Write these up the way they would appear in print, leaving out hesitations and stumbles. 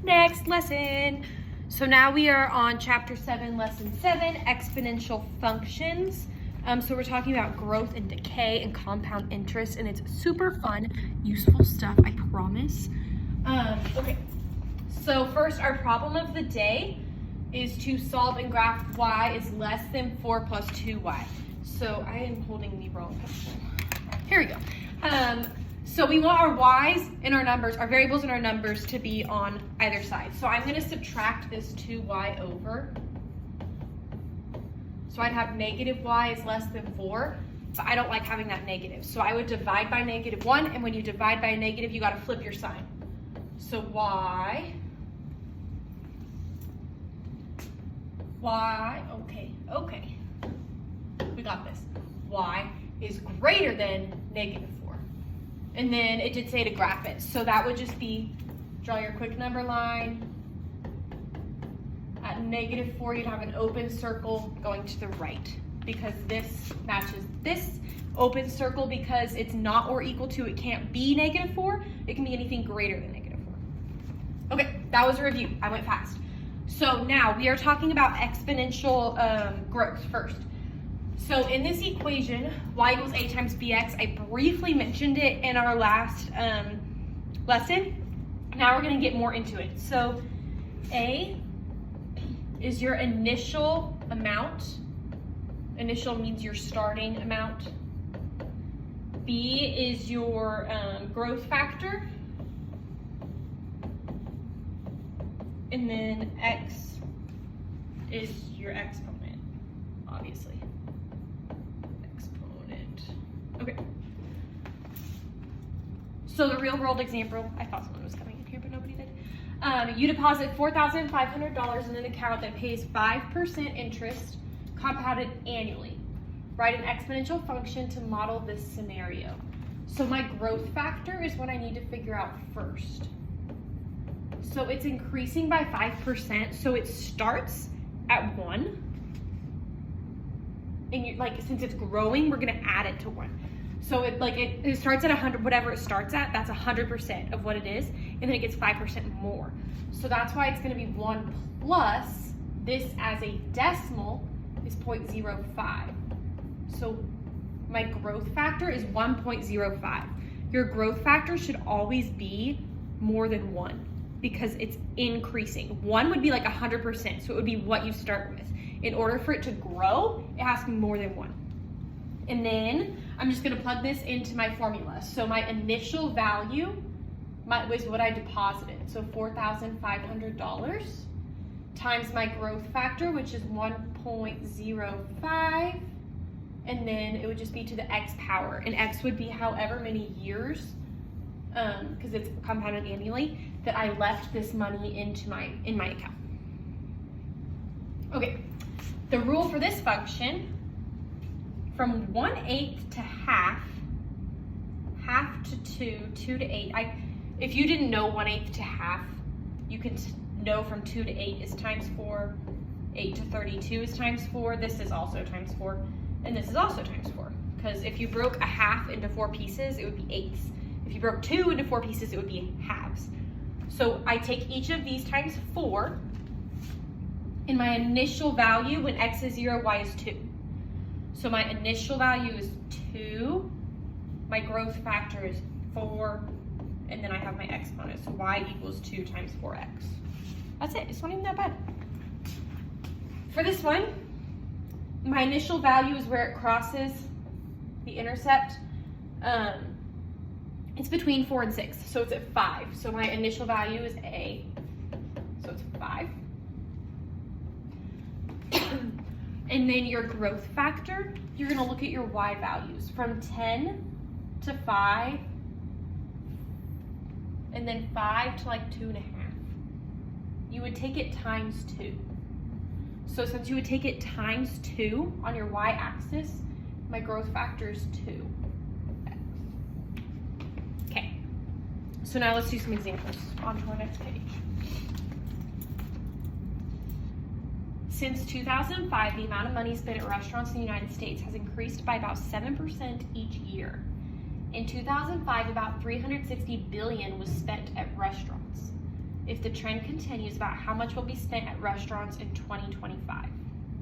Next lesson. So now we are on chapter 7, lesson 7, exponential functions. So we're talking about growth and decay and compound interest, and it's super fun, useful stuff, I promise. Okay, so first our problem of the day is to solve and graph y is less than 4 plus 2y. So I am holding the wrong pencil. Here we go. So we want our y's and our numbers, our variables and our numbers to be on either side. So I'm going to subtract this 2y over. So I'd have negative y is less than 4, but I don't like having that negative. So I would divide by -1, and when you divide by a negative, you got to flip your sign. So y, okay, we got this. Y is greater than -4. And then it did say to graph it. So that would just be, draw your quick number line. At -4, you'd have an open circle going to the right because this matches this open circle because it's not or equal to, it can't be -4. It can be anything greater than -4. Okay, that was a review. I went fast. So now we are talking about exponential growth first. So in this equation, y equals a times bx, I briefly mentioned it in our last lesson. Now we're going to get more into it. So a is your initial amount. Initial means your starting amount. B is your growth factor. And then x is your exponent, obviously. Okay. So the real world example, I thought someone was coming in here, but nobody did. You deposit $4,500 in an account that pays 5% interest compounded annually. Write an exponential function to model this scenario. So my growth factor is what I need to figure out first. So it's increasing by 5%, so it starts at 1. And you, since it's growing, we're gonna add it to 1. So it starts at 100, whatever it starts at, that's 100% of what it is, and then it gets 5% more. So that's why it's gonna be 1 plus this as a decimal is 0.05. So my growth factor is 1.05. Your growth factor should always be more than 1 because it's increasing. 1 would be like 100%, so it would be what you start with. In order for it to grow, it has to be more than 1. And then I'm just gonna plug this into my formula. So my initial value was what I deposited. So $4,500 times my growth factor, which is 1.05. And then it would just be to the x power. And x would be however many years, because it's compounded annually, that I left this money in my account. Okay. The rule for this function, from 1/8 to half to 2, 2 to 8. If you didn't know 1/8 to half, you can know from 2 to 8 is times 4, 8 to 32 is times 4, this is also times 4, and this is also times 4. Because if you broke a half into 4 pieces, it would be eighths. If you broke 2 into 4 pieces, it would be halves. So I take each of these times 4, and my initial value when x is 0, y is 2. So my initial value is 2, my growth factor is 4, and then I have my exponent. So y equals 2 times 4x. That's it, it's not even that bad. For this one, my initial value is where it crosses the intercept. It's between 4 and 6, so it's at 5. So my initial value is a, so it's 5. And then your growth factor, you're gonna look at your y values from 10 to 5, and then 5 to 2.5. You would take it times 2. So since you would take it times 2 on your y-axis, my growth factor is 2. Okay, so now let's do some examples. On to our next page. Since 2005, the amount of money spent at restaurants in the United States has increased by about 7% each year. In 2005, about $360 billion was spent at restaurants. if the trend continues, about how much will be spent at restaurants in 2025.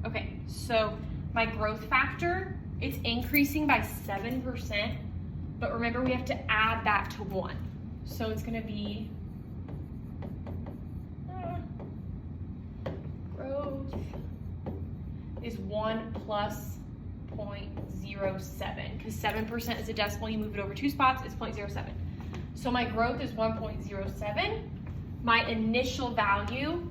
Okay, so my growth factor, it's increasing by 7%, but remember we have to add that to 1. So it's gonna be growth is 1 plus 0.07, because 7% is a decimal, you move it over 2 spots, it's 0.07. So my growth is 1.07. My initial value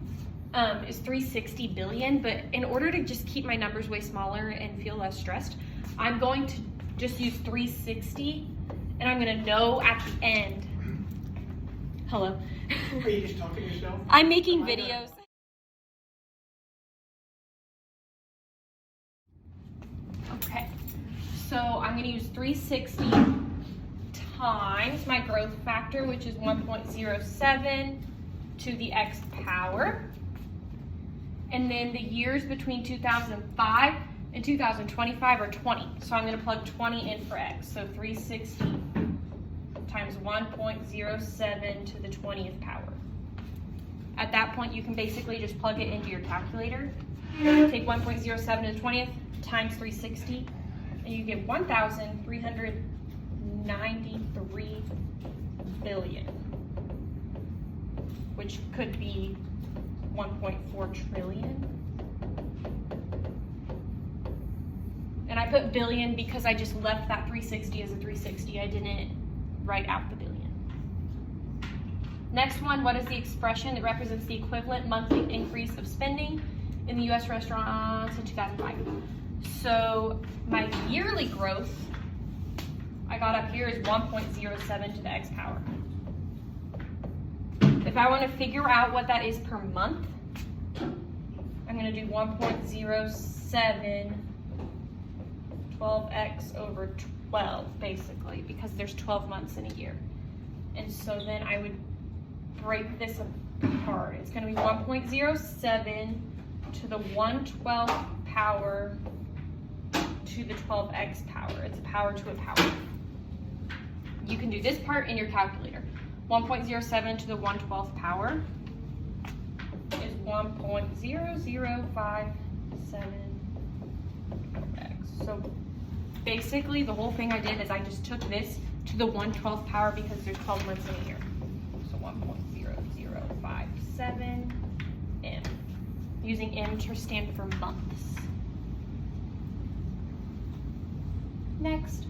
is 360 billion, but in order to just keep my numbers way smaller and feel less stressed, I'm going to just use 360, and I'm gonna know at the end. Hello. Are you just talking to yourself? I'm making videos. Okay, so I'm gonna use 360 times my growth factor, which is 1.07 to the x power. And then the years between 2005 and 2025 are 20. So I'm gonna plug 20 in for x. So 360 times 1.07 to the 20th power. At that point, you can basically just plug it into your calculator. Take 1.07 to the 20th times 360, and you get 1,393 billion, which could be 1.4 trillion. And I put billion because I just left that 360 as a 360. I didn't write out the billion. Next one, what is the expression that represents the equivalent monthly increase of spending in the US restaurants in 2005? So my yearly growth, I got up here, is 1.07 to the x power. If I want to figure out what that is per month, I'm going to do 1.07 12x over 12, basically, because there's 12 months in a year. And so then I would break this apart. It's going to be 1.07 to the 1/12 power to the 12x power. It's a power to a power. You can do this part in your calculator. 1.07 to the 1/12 power is 1.0057x. So basically the whole thing I did is I just took this to the 1/12 power because there's 12 months in a year. So 1.0057 m, using m to stand for months. Next,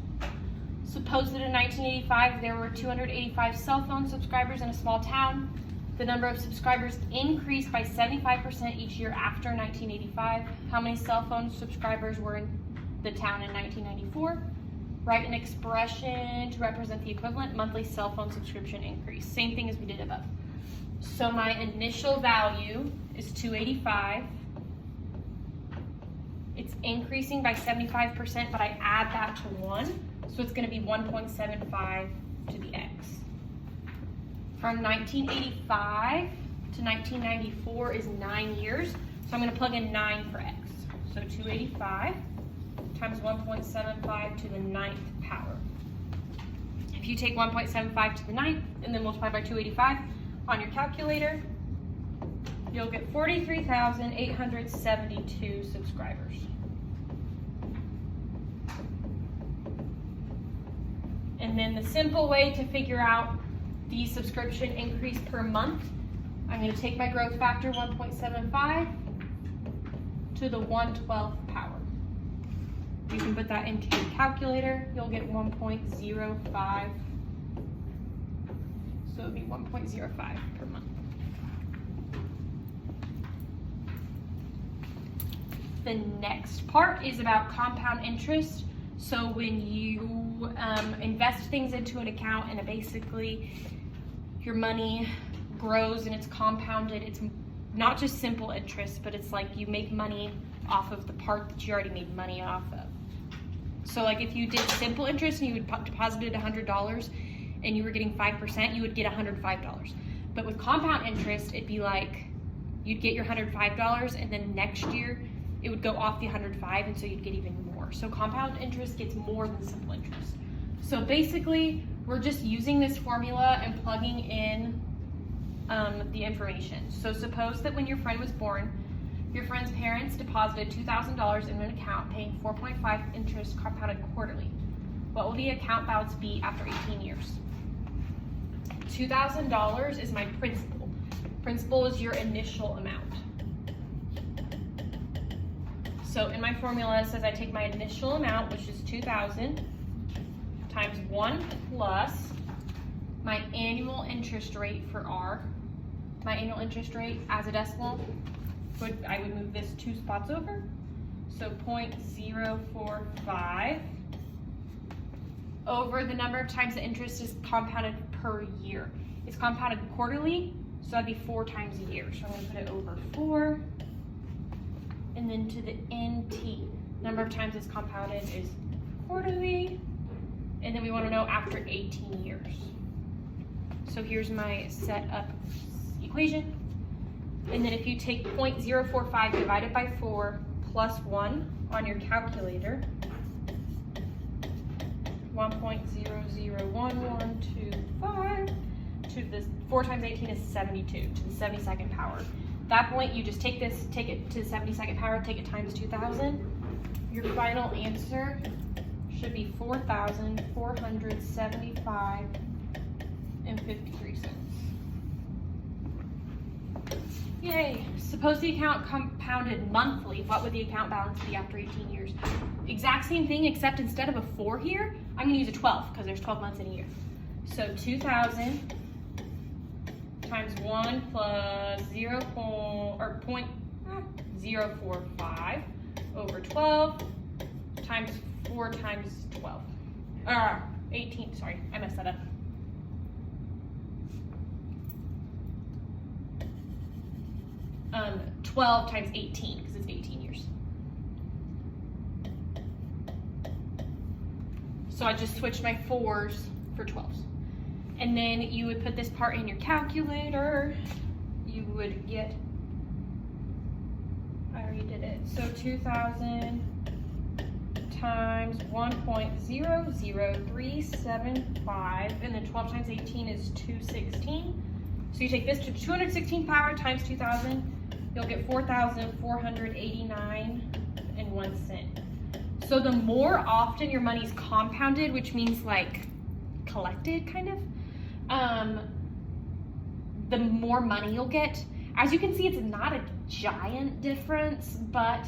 suppose that in 1985 there were 285 cell phone subscribers in a small town. The number of subscribers increased by 75% each year after 1985. How many cell phone subscribers were in the town in 1994? Write an expression to represent the equivalent monthly cell phone subscription increase. Same thing as we did above. So my initial value is 285. It's increasing by 75%, but I add that to 1. So it's going to be 1.75 to the x. From 1985 to 1994 is 9 years. So I'm going to plug in 9 for x. So 285 times 1.75 to the 9th power. If you take 1.75 to the 9th and then multiply by 285 on your calculator, you'll get 43,872 subscribers. And then the simple way to figure out the subscription increase per month, I'm going to take my growth factor 1.75 to the 1/12 power. You can put that into your calculator. You'll get 1.05. So it'll be 1.05 per month. The next part is about compound interest. So when you invest things into an account and basically your money grows and it's compounded, it's not just simple interest, but it's like you make money off of the part that you already made money off of. So like if you did simple interest and you would deposited $100 and you were getting 5%, you would get $105. But with compound interest, it'd be like you'd get your $105 and then next year it would go off the 105, and so you'd get even more. So compound interest gets more than simple interest. So basically, we're just using this formula and plugging in the information. So suppose that when your friend was born, your friend's parents deposited $2,000 in an account paying 4.5 interest compounded quarterly. What will the account balance be after 18 years? $2,000 is my principal. Principal is your initial amount. So in my formula it says I take my initial amount, which is 2,000, times 1 plus my annual interest rate for R. My annual interest rate as a decimal, I would move this 2 spots over. So 0.045 over the number of times the interest is compounded per year. It's compounded quarterly, so that'd be 4 times a year. So I'm gonna put it over 4. And then to the NT, number of times it's compounded is quarterly. And then we wanna know after 18 years. So here's my set up equation. And then if you take 0.045 divided by 4 plus 1 on your calculator, 1.001125 to this 4 times 18 is 72 to the 72nd power. At that point, you just take this, take it to the 72nd power, take it times 2,000. Your final answer should be 4,475 and 53 cents. Yay! Suppose the account compounded monthly. What would the account balance be after 18 years? Exact same thing, except instead of a 4 here, I'm going to use a 12 because there's 12 months in a year. So 2,000 times 1 plus 0.045 over 12 times 4 times 12. 18, sorry, I messed that up. Um, 12 times 18, because it's 18 years. So I just switched my 4s for 12s. And then you would put this part in your calculator. You would get, I already did it. So 2,000 times 1.00375, and then 12 times 18 is 216. So you take this to 216 power times 2,000, you'll get 4,489.01. So the more often your money's compounded, which means like collected kind of, the more money you'll get. As you can see, it's not a giant difference, but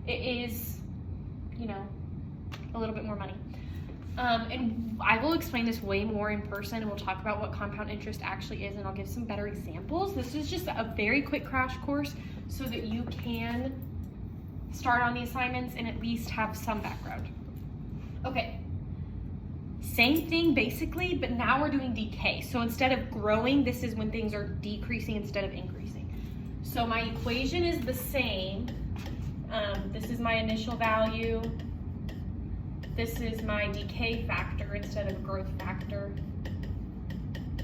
it is, you know, a little bit more money. And I will explain this way more in person, and we'll talk about what compound interest actually is, and I'll give some better examples. This is just a very quick crash course so that you can start on the assignments and at least have some background. Okay, same thing basically, but now we're doing decay. So instead of growing, this is when things are decreasing instead of increasing. So my equation is the same. This is my initial value. This is my decay factor instead of growth factor.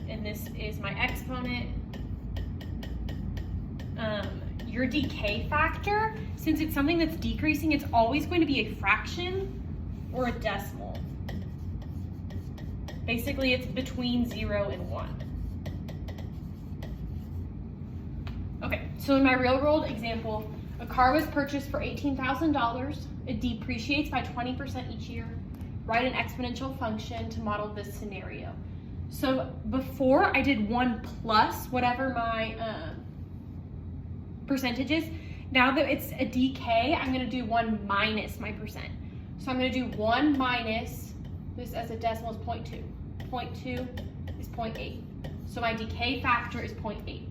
And this is my exponent. Your decay factor, since it's something that's decreasing, it's always going to be a fraction or a decimal. Basically, it's between 0 and 1. Okay, so in my real world example, a car was purchased for $18,000. It depreciates by 20% each year. Write an exponential function to model this scenario. So before I did 1 plus whatever my percentage is. Now that it's a decay, I'm going to do 1 minus my percent. So I'm going to do 1 minus, this as a decimal is 0.2. 0.2 is 0.8. So my decay factor is 0.8.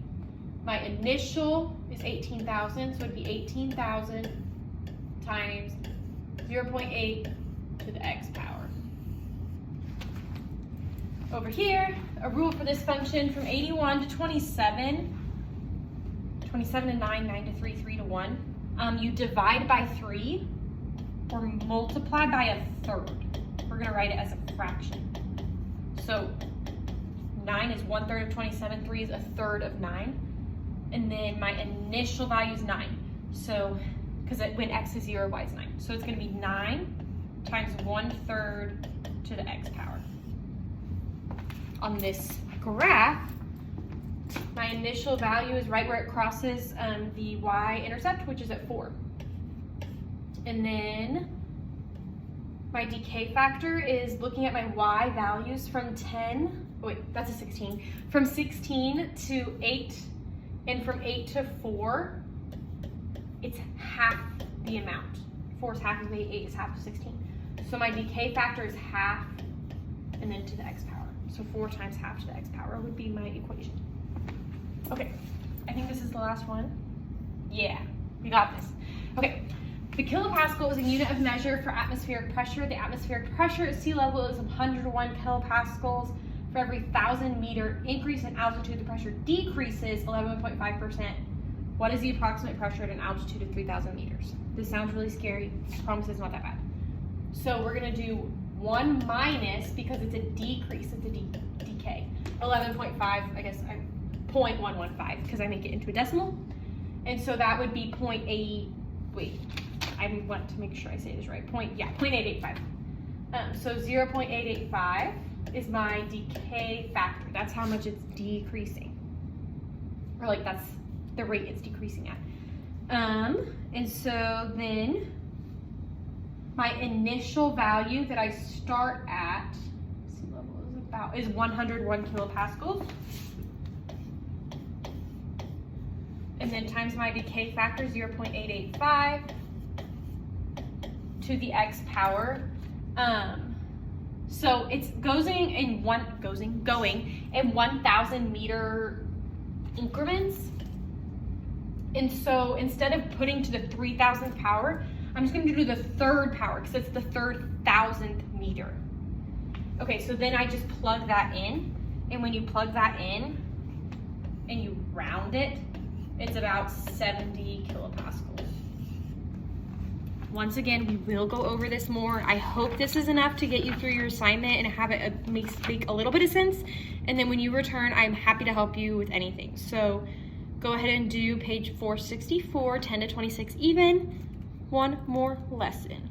My initial is 18,000, so it'd be 18,000 times 0.8 to the x power. Over here, a rule for this function from 81 to 27, 27 to 9, 9 to 3, 3 to 1. You divide by 3 or multiply by a third. We're going to write it as a fraction. So 9 is 1/3 of 27, 3 is 1/3 of 9. And then my initial value is 9. So, because when x is 0, y is 9. So it's going to be 9 times 1/3 to the x power. On this graph, My initial value is right where it crosses the y-intercept, which is at 4. And then my decay factor is looking at my y values from 10, wait, that's a 16, from 16 to 8, and from 8 to 4, it's half the amount. 4 is half of 8, 8 is half of 16. So my decay factor is half, and then to the x power. So 4 times half to the x power would be my equation. Okay, I think this is the last one. Yeah, we got this. Okay, the kilopascal is a unit of measure for atmospheric pressure. The atmospheric pressure at sea level is 101 kilopascals. For every 1,000 meter increase in altitude, the pressure decreases 11.5%. What is the approximate pressure at an altitude of 3,000 meters? This sounds really scary. I promise it's not that bad. So we're gonna do 1 minus, because it's a decrease, it's a decay. 11.5, I guess, 0.115, because I make it into a decimal. And so that would be 0.8, wait, I want to make sure I say this right. 0.885. So 0.885 is my decay factor. That's how much it's decreasing. Or like that's the rate it's decreasing at. And so then my initial value that I start at, sea level is 101 kilopascals. And then times my decay factor, 0.885 to the x power. So it's going in 1,000 meter increments. And so instead of putting to the 3,000th power, I'm just going to do the 3rd power because it's the 1,000th meter. Okay, so then I just plug that in, and when you plug that in and you round it, it's about 70 kilopascals. Once again, we will go over this more. I hope this is enough to get you through your assignment and have it make a little bit of sense. And then when you return, I'm happy to help you with anything. So go ahead and do page 464, 10 to 26 even. One more lesson.